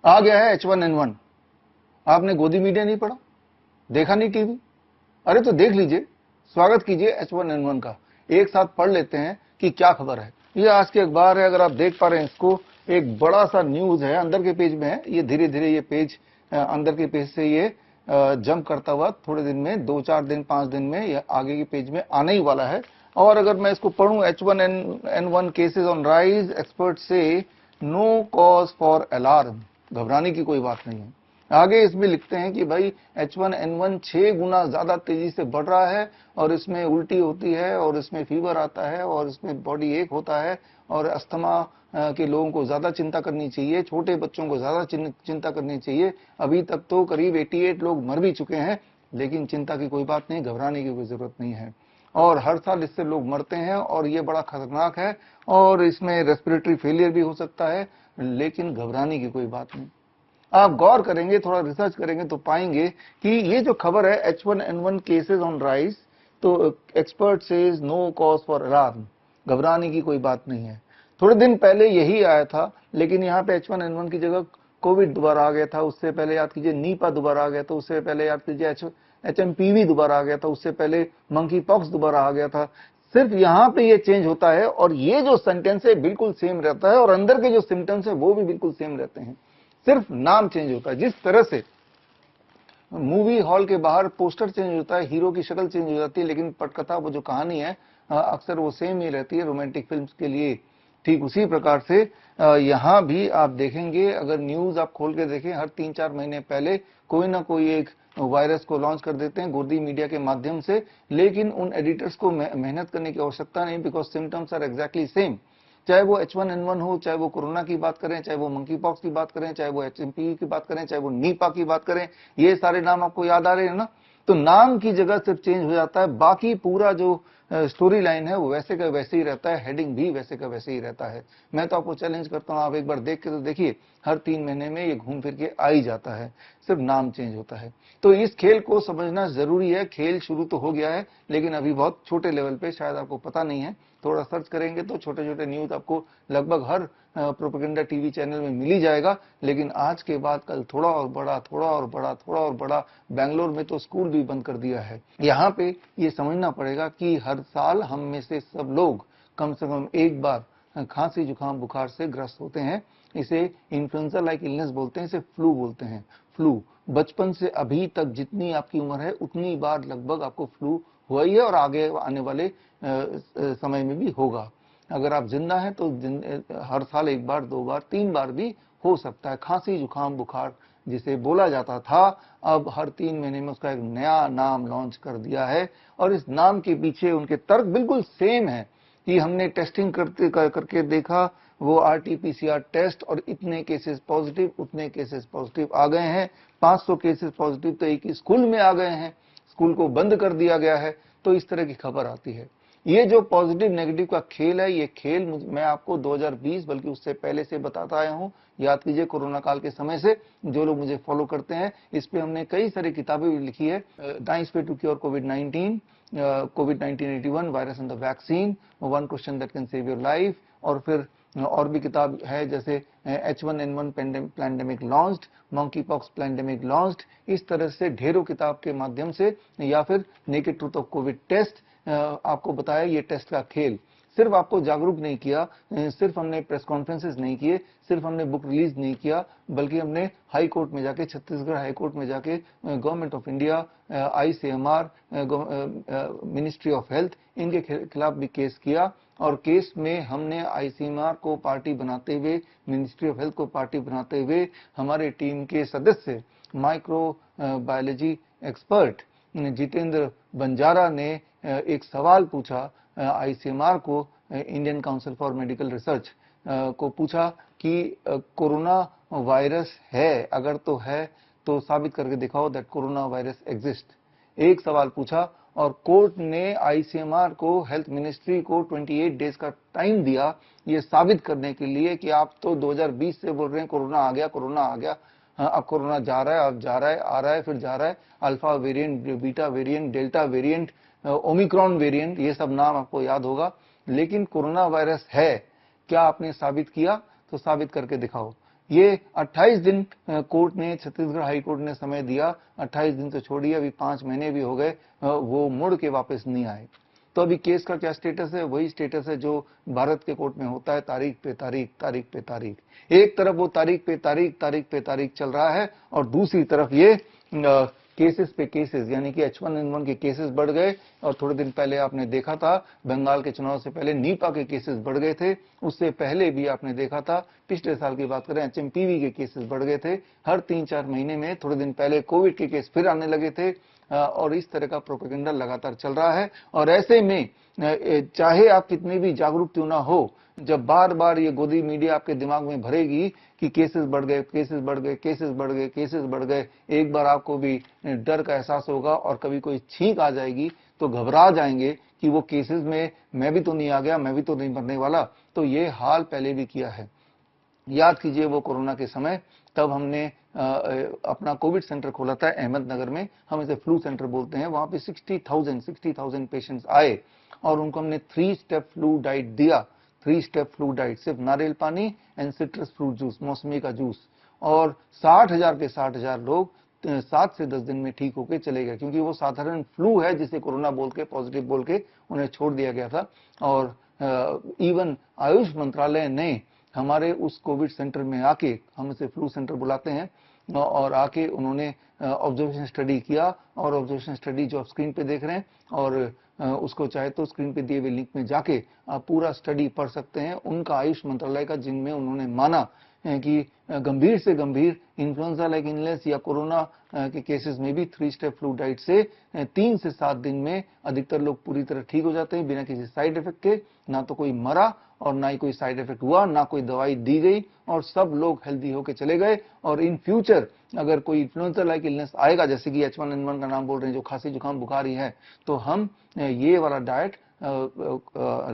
आ गया है H1N1। आपने गोदी मीडिया नहीं पढ़ा, देखा नहीं टीवी? अरे तो देख लीजिए, स्वागत कीजिए H1N1 का, एक साथ पढ़ लेते हैं कि क्या खबर है। ये आज के अखबार है, अगर आप देख पा रहे हैं इसको, एक बड़ा सा न्यूज है, अंदर के पेज में है। ये धीरे धीरे ये पेज अंदर के पेज से ये जंप करता हुआ थोड़े दिन में, 2-4 दिन 5 दिन में ये आगे के पेज में आने ही वाला है। और अगर मैं इसको पढ़ूं, H1N1 cases on rise, expert से नो कॉज फॉर अलार्म, घबराने की कोई बात नहीं है। आगे इसमें लिखते हैं कि भाई H1N1 6 गुना ज्यादा तेजी से बढ़ रहा है, और इसमें उल्टी होती है, और इसमें फीवर आता है, और इसमें बॉडी एक होता है, और अस्थमा के लोगों को ज्यादा चिंता करनी चाहिए, छोटे बच्चों को ज्यादा चिंता करनी चाहिए। अभी तक तो करीब 88 लोग मर भी चुके हैं, लेकिन चिंता की कोई बात नहीं, घबराने की कोई जरूरत नहीं है। और हर साल इससे लोग मरते हैं, और ये बड़ा खतरनाक है, और इसमें रेस्पिरेटरी फेलियर भी हो सकता है, लेकिन घबराने की कोई बात नहीं। आप गौर करेंगे, थोड़ा रिसर्च करेंगे तो पाएंगे कि ये जो खबर है H1N1 केसेस ऑन राइज, तो expert says no cause for alarm, घबराने की कोई बात नहीं है। थोड़े दिन पहले यही आया था, लेकिन यहाँ पे H1N1 की जगह कोविड दोबारा आ गया था। उससे पहले याद कीजिए नीपा दोबारा आ गया था। उससे पहले याद कीजिए HMPV दोबारा आ गया था। उससे पहले मंकी पॉक्स दोबारा आ गया था। सिर्फ यहाँ पे ये चेंज होता है, और ये जो सेंटेंस है बिल्कुल सेम रहता है, और अंदर के जो सिम्टम्स है वो भी बिल्कुल सेम रहते हैं, सिर्फ नाम चेंज होता है। जिस तरह से मूवी हॉल के बाहर पोस्टर चेंज होता है, हीरो की शक्ल चेंज हो जाती है, लेकिन पटकथा, वो जो कहानी है अक्सर वो सेम ही रहती है रोमांटिक फिल्म्स के लिए। ठीक उसी प्रकार से यहाँ भी आप देखेंगे, अगर न्यूज आप खोल के देखें, हर 3-4 महीने पहले कोई ना कोई एक वायरस को लॉन्च कर देते हैं गोदी मीडिया के माध्यम से, लेकिन उन एडिटर्स को मेहनत करने की आवश्यकता नहीं, because symptoms are exactly same. चाहे वो H1N1 हो, चाहे वो कोरोना की बात करें, चाहे वो मंकी पॉक्स की बात करें, चाहे वो HMPV की बात करें, चाहे वो नीपा की बात करें, ये सारे नाम आपको याद आ रहे हैं ना? तो नाम की जगह सिर्फ चेंज हो जाता है, बाकी पूरा जो स्टोरी लाइन है वो वैसे का वैसे ही रहता है, हेडिंग भी वैसे का वैसे ही रहता है। मैं तो आपको चैलेंज करता हूं, आप एक बार देख के तो देखिए, हर 3 महीने में ये घूम फिर के आ ही जाता है, सिर्फ नाम चेंज होता है। तो इस खेल को समझना जरूरी है। खेल शुरू तो हो गया है, लेकिन अभी बहुत छोटे लेवल पे, शायद आपको पता नहीं है। थोड़ा सर्च करेंगे तो छोटे छोटे न्यूज आपको लगभग हर प्रोपेगेंडा टीवी चैनल में मिल ही जाएगा। लेकिन आज के बाद कल थोड़ा और बड़ा, थोड़ा और बड़ा, थोड़ा और बड़ा। बेंगलोर में तो स्कूल भी बंद कर दिया है। यहाँ पे ये समझना पड़ेगा कि हर साल हम में से सब लोग कम से कम एक बार खांसी जुकाम बुखार से ग्रस्त होते हैं। इसे इन्फ्लुएंजा लाइक इलनेस बोलते हैं, इसे फ्लू बोलते हैं। फ्लू बचपन से अभी तक जितनी आपकी उम्र है उतनी बार लगभग आपको फ्लू हुआ ही है, और आगे आने वाले समय में भी होगा। अगर आप जिंदा हैं तो हर साल 1 बार, 2 बार, 3 बार भी हो सकता है। खांसी जुकाम बुखार जिसे बोला जाता था, अब हर 3 महीने में उसका एक नया नाम लॉन्च कर दिया है, और इस नाम के पीछे उनके तर्क बिल्कुल सेम है कि हमने टेस्टिंग करके देखा, वो RT-PCR टेस्ट, और इतने केसेस पॉजिटिव, उतने केसेस पॉजिटिव आ गए हैं। 500 केसेस पॉजिटिव तो एक ही स्कूल में आ गए हैं, स्कूल को बंद कर दिया गया है। तो इस तरह की खबर आती है। ये जो पॉजिटिव नेगेटिव का खेल है, ये खेल मैं आपको 2020 बल्कि उससे पहले से बताता आया हूं। याद कीजिए कोरोना काल के समय से, जो लोग मुझे फॉलो करते हैं, इस पे हमने कई सारी किताबें भी लिखी है। नाइस वे टू क्योर कोविड-19, कोविड-1981, virus and the vaccine, one question that can save your life, और फिर और भी किताब है जैसे H1N1 pandemic launched, monkeypox pandemic launched. इस तरह से ढेरों किताब के माध्यम से, या फिर naked truth of COVID test, आपको बताया ये टेस्ट का खेल। सिर्फ आपको जागरूक नहीं किया, सिर्फ हमने प्रेस कॉन्फ्रेंसेस नहीं किए, सिर्फ हमने बुक रिलीज नहीं किया, बल्कि हमने हाई कोर्ट में जाके, छत्तीसगढ़ हाई कोर्ट में जाके government of India, ICMR, ministry of health, इनके खिलाफ भी केस किया। और केस में हमने ICMR को पार्टी बनाते हुए, मिनिस्ट्री ऑफ हेल्थ को पार्टी बनाते हुए, हमारे टीम के सदस्य micro biology expert Jitendra Banjara ने एक सवाल पूछा ICMR को, Indian council for medical research को पूछा कि कोरोना वायरस है, अगर तो है तो साबित करके दिखाओ दैट कोरोना वायरस एग्जिस्ट। एक सवाल पूछा, और कोर्ट ने ICMR को, हेल्थ मिनिस्ट्री को 28 डेज का टाइम दिया ये साबित करने के लिए कि आप तो 2020 से बोल रहे हैं कोरोना आ गया, कोरोना आ गया। अब कोरोना जा रहा है, अब जा रहा है, आ रहा है, फिर जा रहा है। Alpha variant, beta variant, delta variant, Omicron variant, ये सब नाम आपको याद होगा। लेकिन कोरोना वायरस है, क्या आपने साबित किया? तो साबित करके दिखाओ। ये 28 दिन कोर्ट ने, छत्तीसगढ़ हाई कोर्ट ने समय दिया, 28 दिन तो छोड़िए, अभी 5 महीने भी हो गए, वो मुड़ के वापस नहीं आए। तो अभी केस का क्या स्टेटस है? वही स्टेटस है जो भारत के कोर्ट में होता है, तारीख पे तारीख, तारीख पे तारीख। एक तरफ वो तारीख पे तारीख, तारीख पे तारीख चल रहा है, और दूसरी तरफ ये केसेस पे केसेस, यानी कि H1N1 के केसेस बढ़ गए। और थोड़े दिन पहले आपने देखा था, बंगाल के चुनाव से पहले नीपा के केसेस बढ़ गए थे। उससे पहले भी आपने देखा था, पिछले साल की बात करें, HMPV के केसेस बढ़ गए थे। हर 3-4 महीने में थोड़े दिन पहले कोविड के केस फिर आने लगे थे, और इस तरह का प्रोपेगेंडा लगातार चल रहा है। और ऐसे में चाहे आप कितनी भी जागरूक क्यों ना हो, जब बार बार ये गोदी मीडिया आपके दिमाग में भरेगी कि केसेस बढ़ गए, केसेस बढ़ गए, केसेस बढ़ गए, केसेस बढ़ गए, एक बार आपको भी डर का एहसास होगा, और कभी कोई छींक आ जाएगी तो घबरा जाएंगे कि वो केसेस में मैं भी तो नहीं आ गया, मैं भी तो नहीं मरने वाला। तो ये हाल पहले भी किया है। याद कीजिए वो कोरोना के समय, तब हमने अपना कोविड सेंटर खोला था अहमदनगर में, हम इसे फ्लू सेंटर बोलते हैं। वहां पे 60,000 पेशेंट्स आए, और उनको हमने 3 स्टेप फ्लू डाइट दिया। 3 स्टेप फ्लू डाइट, सिर्फ नारियल पानी एंड सिट्रस फ्रूट जूस, मौसमी का जूस, और 60,000 के 60,000 लोग 7 से 10 दिन में ठीक होके चले गए, क्योंकि वो साधारण फ्लू है जिसे कोरोना बोल के, पॉजिटिव बोल के उन्हें छोड़ दिया गया था। और इवन आयुष मंत्रालय ने हमारे उस कोविड सेंटर में आके, हम इसे फ्लू सेंटर बुलाते हैं, और आके उन्होंने ऑब्जर्वेशन स्टडी किया। और ऑब्जर्वेशन स्टडी जो आप स्क्रीन पे देख रहे हैं, और उसको चाहे तो स्क्रीन पे दिए हुए लिंक में जाके आप पूरा स्टडी पढ़ सकते हैं, उनका आयुष मंत्रालय का, जिनमें उन्होंने माना कि गंभीर से गंभीर इन्फ्लुएंजा लाइक इलनेस या कोरोना के केसेस में भी 3 स्टेप फ्लू डाइट से 3 से 7 दिन में अधिकतर लोग पूरी तरह ठीक हो जाते हैं, बिना किसी साइड इफेक्ट के। ना तो कोई मरा, और ना ही कोई साइड इफेक्ट हुआ, ना कोई दवाई दी गई, और सब लोग हेल्दी होके चले गए। और इन फ्यूचर अगर कोई इन्फ्लुएंजा लाइक इलनेस आएगा, जैसे कि H1N1 का नाम बोल रहे हैं, जो खांसी जुकाम बुखार ही है, तो हम ये वाला डाइट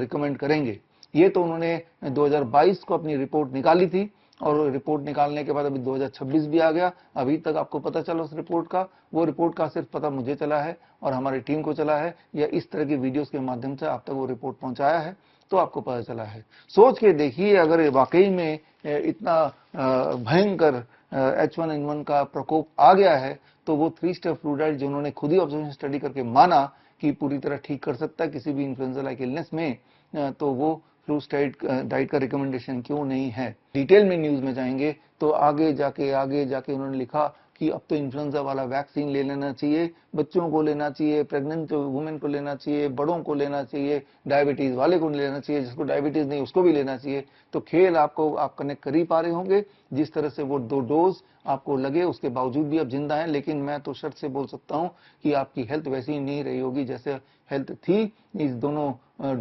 रिकमेंड करेंगे। ये तो उन्होंने 2022 को अपनी रिपोर्ट निकाली थी, और रिपोर्ट निकालने के बाद अभी 2026 भी आ गया। अभी तक आपको पता चला उस रिपोर्ट का? वो रिपोर्ट का सिर्फ पता मुझे चला है और हमारी टीम को चला है, या इस तरह की वीडियोस के माध्यम से आप तक वो रिपोर्ट पहुंचाया है, तो आपको पता चला है। सोच के देखिए, अगर वाकई में इतना भयंकर H1N1 का प्रकोप आ गया है, तो वो 3 स्टेप फ्लू डाइट, जो उन्होंने खुद ही ऑब्जर्वेशन स्टडी करके माना कि पूरी तरह ठीक कर सकता है किसी भी इन्फ्लुएंजा लाइक इलनेस में, तो वो फ्लू डाइट का रिकमेंडेशन क्यों नहीं है? डिटेल में न्यूज में जाएंगे तो आगे जाके उन्होंने लिखा कि अब तो इन्फ्लुएंजा वाला वैक्सीन ले लेना चाहिए, बच्चों को लेना चाहिए, प्रेग्नेंट वुमेन को लेना चाहिए, बड़ों को लेना चाहिए, डायबिटीज वाले को लेना चाहिए, जिसको डायबिटीज नहीं उसको भी लेना चाहिए। तो खेल आपको आप कनेक्ट कर ही पा रहे होंगे, जिस तरह से वो 2 डोज आपको लगे, उसके बावजूद भी आप जिंदा हैं। लेकिन मैं तो शर्त से बोल सकता हूं कि आपकी हेल्थ वैसी ही नहीं रही होगी जैसे हेल्थ थी इस दोनों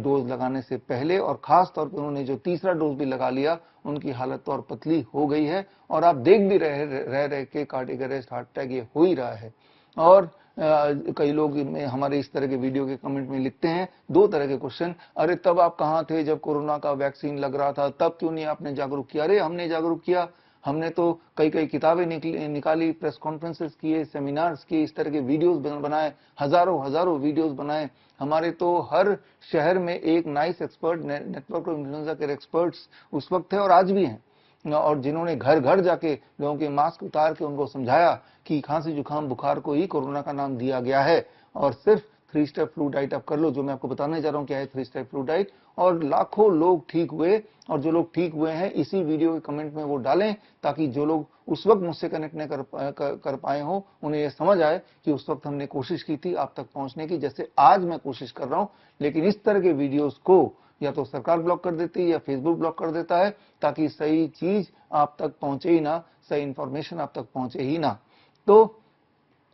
डोज लगाने से पहले। और खास तौर पर उन्होंने जो तीसरा डोज भी लगा लिया, उनकी हालत तो और पतली हो गई है, और आप देख भी रह के कार्डियक अरेस्ट, हार्ट अटैक ये हो ही रहा है। और कई लोग हमारे इस तरह के वीडियो के कमेंट में लिखते हैं 2 तरह के क्वेश्चन, अरे तब आप कहां थे जब कोरोना का वैक्सीन लग रहा था, तब क्यों नहीं आपने जागरूक किया? अरे हमने जागरूक किया, हमने तो कई किताबें निकाली, प्रेस कॉन्फ्रेंसेस किए, सेमिनार्स किए, इस तरह के वीडियोस बनाए, हजारों वीडियोस बनाए। हमारे तो हर शहर में एक nice expert, network of influenza के एक्सपर्ट्स उस वक्त थे और आज भी हैं, और जिन्होंने घर घर जाके लोगों के मास्क उतार के उनको समझाया कि खांसी जुकाम बुखार को ही कोरोना का नाम दिया गया है, और सिर्फ 3 स्टेप फ्लू डाइट आप कर लो, जो मैं आपको बताने जा रहा हूं क्या है 3 स्टेप फ्लू डाइट। और लाखों लोग ठीक हुए, और जो लोग ठीक हुए हैं इसी वीडियो के कमेंट में वो डालें, ताकि जो लोग उस वक्त मुझसे कनेक्ट न कर पाए हो, उन्हें ये समझ आए कि उस वक्त हमने कोशिश की थी आप तक पहुंचने की, जैसे आज मैं कोशिश कर रहा हूं। लेकिन इस तरह के वीडियोस को या तो सरकार ब्लॉक कर देती है या फेसबुक ब्लॉक कर देता है, ताकि सही चीज आप तक पहुंचे ही ना, सही इंफॉर्मेशन आप तक पहुंचे ही ना। तो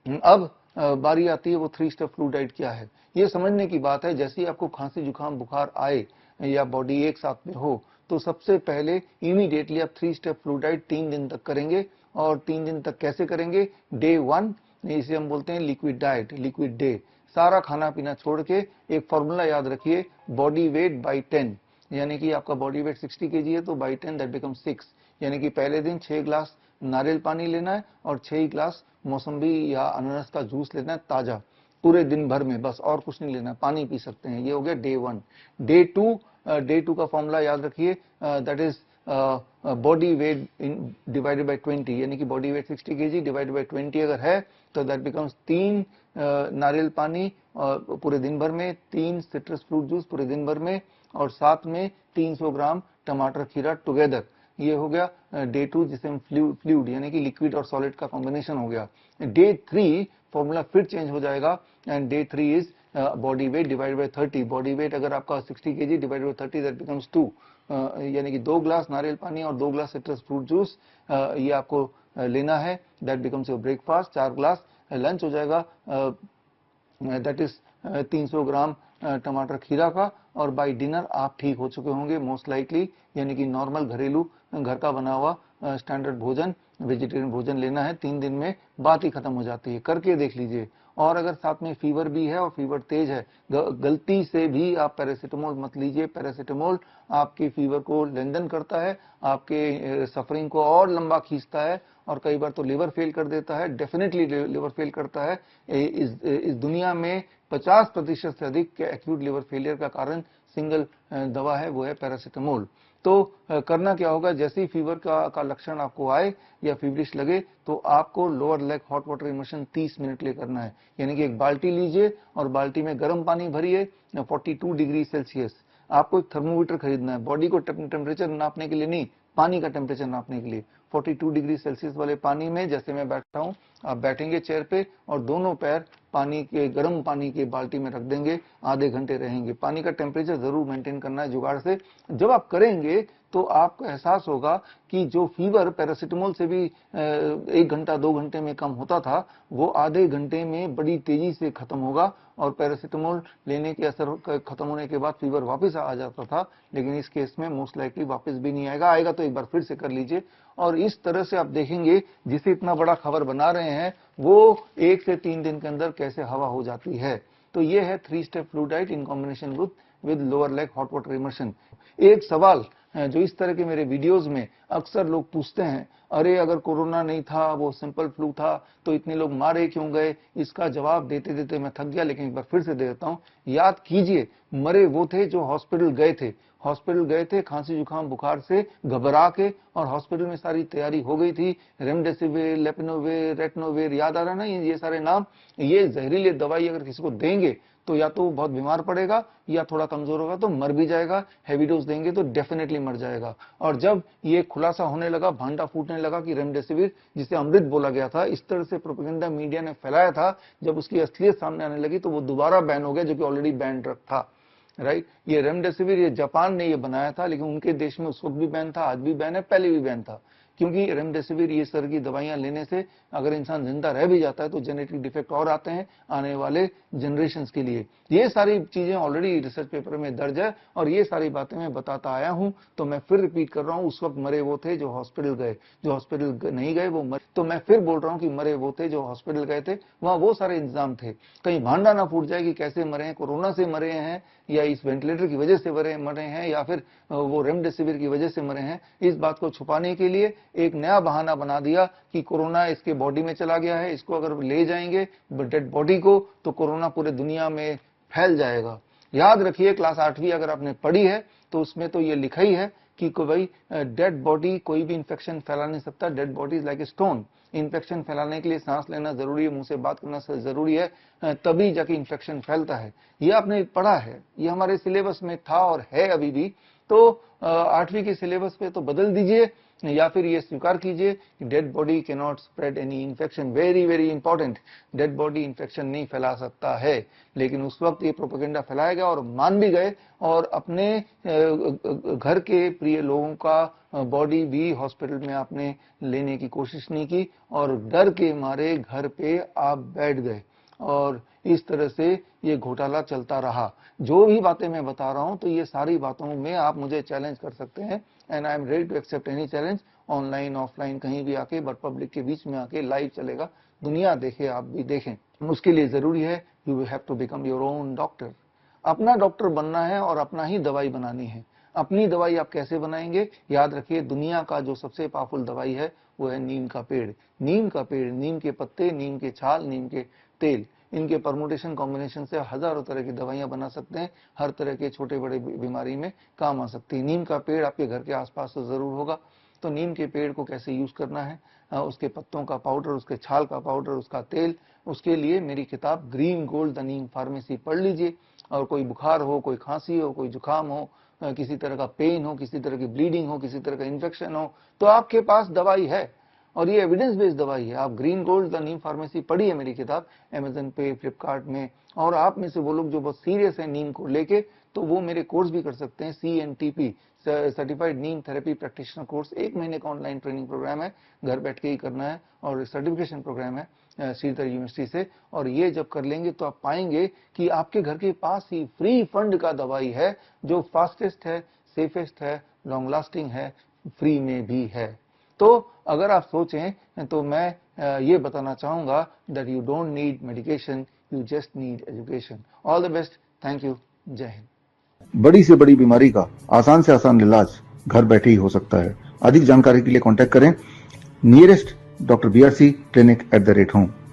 अब बारी आती है वो 3 स्टेप फ्लू डाइट क्या है। ये समझने की बात है, जैसे ही आपको खांसी जुकाम बुखार आए या बॉडी एक साथ में हो, तो सबसे पहले इमीडिएटली आप 3 स्टेप फ्लू डाइट 3 दिन तक करेंगे। और 3 दिन तक कैसे करेंगे? डे 1, इसे हम बोलते हैं लिक्विड डाइट, लिक्विड डे। सारा खाना पीना छोड़ के एक फॉर्मूला याद रखिए, बॉडी वेट बाई 10, यानी कि आपका बॉडी वेट 60 kg है, तो बाई 10 दैट बिकम 6, यानी कि पहले दिन 6 ग्लास नारियल पानी लेना है और 6 ग्लास मौसम्बी या अनारस का जूस लेना है ताजा, पूरे दिन भर में, बस और कुछ नहीं लेना, पानी पी सकते हैं। ये हो गया डे 1। डे 2 का फॉर्मूला याद रखिए, that is body weight divided by 20, यानी कि body weight 60 kg divided by 20 अगर है तो दैट बिकम्स 3 नारियल पानी पूरे दिन भर में, 3 सिट्रस फ्रूट जूस पूरे दिन भर में, और साथ में 300 ग्राम टमाटर खीरा टुगेदर। ये हो गया डे 2, जिसे हम फ्लूइड यानी कि लिक्विड और सॉलिड का कॉम्बिनेशन हो गया। डे 3 फॉर्मूला फिर चेंज हो जाएगा and day 3 is body weight divided by 30। Body weight अगर आपका 60 kg divided by 30 that becomes 2, यानी कि 2 ग्लास नारियल पानी और 2 ग्लास सिट्रस फ्रूट जूस ये आपको लेना है। That becomes your breakfast. 4 glass lunch हो जाएगा, दैट इज 300 ग्राम टमाटर खीरा का, और बाय डिनर आप ठीक हो चुके होंगे मोस्ट लाइकली, यानी कि नॉर्मल घरेलू घर का बना हुआ स्टैंडर्ड भोजन, वेजिटेरियन भोजन लेना है। 3 दिन में बात ही खत्म हो जाती है, करके देख लीजिए। और अगर साथ में फीवर भी है और फीवर तेज है, गलती से भी आप पैरासीटामोल मत लीजिए। पैरासीटामोल आपकी फीवर को लेंदन करता है, आपके सफरिंग को और लंबा खींचता है, और कई बार तो लिवर फेल कर देता है, डेफिनेटली लिवर फेल करता है। इस दुनिया में 50% से अधिक एक्यूट लिवर फेलियर का कारण सिंगल दवा है, वो है पैरासीटामोल। तो करना क्या होगा, जैसे ही फीवर का लक्षण आपको आए या फीवरिश लगे तो आपको lower leg hot water immersion 30 minute लिए करना है। यानी कि एक बाल्टी लीजिए और बाल्टी में गर्म पानी भरिए 42 डिग्री सेल्सियस। आपको एक थर्मोमीटर खरीदना है, बॉडी को टेम्परेचर नापने के लिए नहीं, पानी का टेम्परेचर नापने के लिए। 42 डिग्री सेल्सियस वाले पानी में जैसे मैं बैठा हूं, आप बैठेंगे चेयर पे और दोनों पैर पानी के, गर्म पानी के बाल्टी में रख देंगे, आधे घंटे रहेंगे। पानी का टेम्परेचर जरूर मेंटेन करना है जुगाड़ से। जब आप करेंगे तो आपको एहसास होगा कि जो फीवर पैरासीटामोल से भी 1 घंटा 2 घंटे में कम होता था, वो आधे घंटे में बड़ी तेजी से खत्म होगा, और पैरासीटामोल लेने के असर खत्म होने के बाद फीवर वापस आ जाता था, लेकिन इस केस में मोस्ट लाइकली वापस भी नहीं आएगा। आएगा तो एक बार फिर से कर लीजिए। और इस तरह से आप देखेंगे जिसे इतना बड़ा खबर बना रहे हैं वो 1 से 3 दिन के अंदर कैसे हवा हो जाती है। तो ये है 3 step flu diet in combination with lower leg hot water immersion. एक सवाल जो इस तरह के मेरे वीडियोस में अक्सर लोग पूछते हैं, अरे अगर कोरोना नहीं था, वो सिंपल फ्लू था, तो इतने लोग मारे क्यों गए? इसका जवाब देते देते मैं थक गया, लेकिन एक बार फिर से दे देता हूं। याद कीजिए, मरे वो थे जो हॉस्पिटल गए थे। हॉस्पिटल गए थे खांसी जुकाम बुखार से घबरा के, और हॉस्पिटल में सारी तैयारी हो गई थी, रेमडेसिविर, लेपिनोविर, रेटनोविर, याद आ रहा ना ये सारे नाम। ये जहरीले दवाई अगर किसी को देंगे तो या तो बहुत बीमार पड़ेगा या थोड़ा कमजोर होगा तो मर भी जाएगा। हैवी डोज देंगे तो डेफिनेटली मर जाएगा। और जब ये खुलासा होने लगा, भांडा फूटने लगा कि रेमडेसिविर, जिसे अमृत बोला गया था, इस तरह से प्रोपेगेंडा मीडिया ने फैलाया था, जब उसकी असलियत सामने आने लगी तो वो दोबारा बैन हो गया, जो कि ऑलरेडी बैन ड्रग था। राइट, ये रेमडेसिविर ये जापान ने ये बनाया था, लेकिन उनके देश में उस वक्त भी बैन था, आज भी बैन है, पहले भी बैन था। क्योंकि रेमडेसिविर ये सर की दवाइयां लेने से अगर इंसान जिंदा रह भी जाता है तो जेनेटिक डिफेक्ट और आते हैं आने वाले जनरेशंस के लिए। ये सारी चीजें ऑलरेडी रिसर्च पेपर में दर्ज है, और ये सारी बातें मैं बताता आया हूं। तो मैं फिर रिपीट कर रहा हूं, उस वक्त मरे वो थे जो हॉस्पिटल गए, जो हॉस्पिटल नहीं गए वो मरे। तो मैं फिर बोल रहा हूं कि मरे वो थे जो हॉस्पिटल गए थे, वहां वो सारे इंतजाम थे। कहीं भांडा ना फूट जाए कि कैसे मरे हैं, कोरोना से मरे हैं या इस वेंटिलेटर की वजह से मरे हैं या फिर वो रेमडेसिविर की वजह से मरे हैं। इस बात को छुपाने के लिए एक नया बहाना बना दिया कि कोरोना इसके बॉडी में चला गया है, इसको अगर ले जाएंगे डेड बॉडी को तो कोरोना पूरे दुनिया में फैल जाएगा। याद रखिए, क्लास 8वीं अगर आपने पढ़ी है तो उसमें तो ये लिखा ही है कि भाई डेड बॉडी कोई भी इंफेक्शन फैला नहीं सकता। Dead body is like a stone. Infection फैलाने के लिए सांस लेना जरूरी है, मुंह से बात करना जरूरी है, तभी जाके इंफेक्शन फैलता है। ये आपने पढ़ा है, ये हमारे सिलेबस में था और है अभी भी। तो 8वीं के सिलेबस पे तो बदल दीजिए, या फिर ये स्वीकार कीजिए कि dead body can not spread any infection. Very very important, dead body infection नहीं फैला सकता है। लेकिन उस वक्त ये प्रोपेगेंडा फैलाया गया और मान भी गए, और अपने घर के प्रिय लोगों का बॉडी भी हॉस्पिटल में आपने लेने की कोशिश नहीं की, और डर के मारे घर पे आप बैठ गए, और इस तरह से ये घोटाला चलता रहा। जो भी बातें मैं बता रहा हूं, तो ये सारी बातों में आप मुझे चैलेंज कर सकते हैं, and I am ready to accept any challenge, online offline कहीं भी आके, बट पब्लिक के बीच में आके लाइव चलेगा, दुनिया देखे, आप भी देखें। उसके लिए जरूरी है you have to become your own doctor. अपना डॉक्टर बनना है और अपना ही दवाई बनानी है। अपनी दवाई आप कैसे बनाएंगे? याद रखिए, दुनिया का जो सबसे पावरफुल दवाई है वो है नीम का पेड़। नीम का पेड़, नीम के पत्ते, नीम के छाल, नीम के तेल, इनके परमुटेशन कॉम्बिनेशन से हजारों तरह की दवाइयां बना सकते हैं, हर तरह के छोटे बड़े बीमारी में काम आ सकती है। नीम का पेड़ आपके घर के आसपास तो जरूर होगा, तो नीम के पेड़ को कैसे यूज करना है, उसके पत्तों का पाउडर, उसके छाल का पाउडर, उसका तेल, उसके लिए मेरी किताब green gold the Neem pharmacy पढ़ लीजिए। और कोई बुखार हो, कोई खांसी हो, कोई जुकाम हो, किसी तरह का पेन हो, किसी तरह की ब्लीडिंग हो, किसी तरह का इन्फेक्शन हो, तो आपके पास दवाई है, और ये एविडेंस बेस्ड दवाई है। आप green gold the Neem pharmacy पढ़िए मेरी किताब अमेजन पे, फ्लिपकार्ट में। और आप में से वो लोग जो बहुत सीरियस है नीम को लेके, तो वो मेरे कोर्स भी कर सकते हैं, CNTP सर्टिफाइड नीम थेरेपी प्रैक्टिशनर कोर्स। 1 महीने का ऑनलाइन ट्रेनिंग प्रोग्राम है, घर बैठ के ही करना है, और सर्टिफिकेशन प्रोग्राम है श्रीधर यूनिवर्सिटी से। और ये जब कर लेंगे तो आप पाएंगे कि आपके घर के पास ही फ्री फंड का दवाई है, जो फास्टेस्ट है, सेफेस्ट है, लॉन्ग लास्टिंग है, फ्री में भी है। तो अगर आप सोचें तो मैं ये बताना चाहूंगा that you don't need medication, you just need education. All the best, thank you, जय हिंद। बड़ी से बड़ी बीमारी का आसान से आसान इलाज घर बैठे ही हो सकता है। अधिक जानकारी के लिए कांटेक्ट करें नियरेस्ट Dr. BRC clinic@home।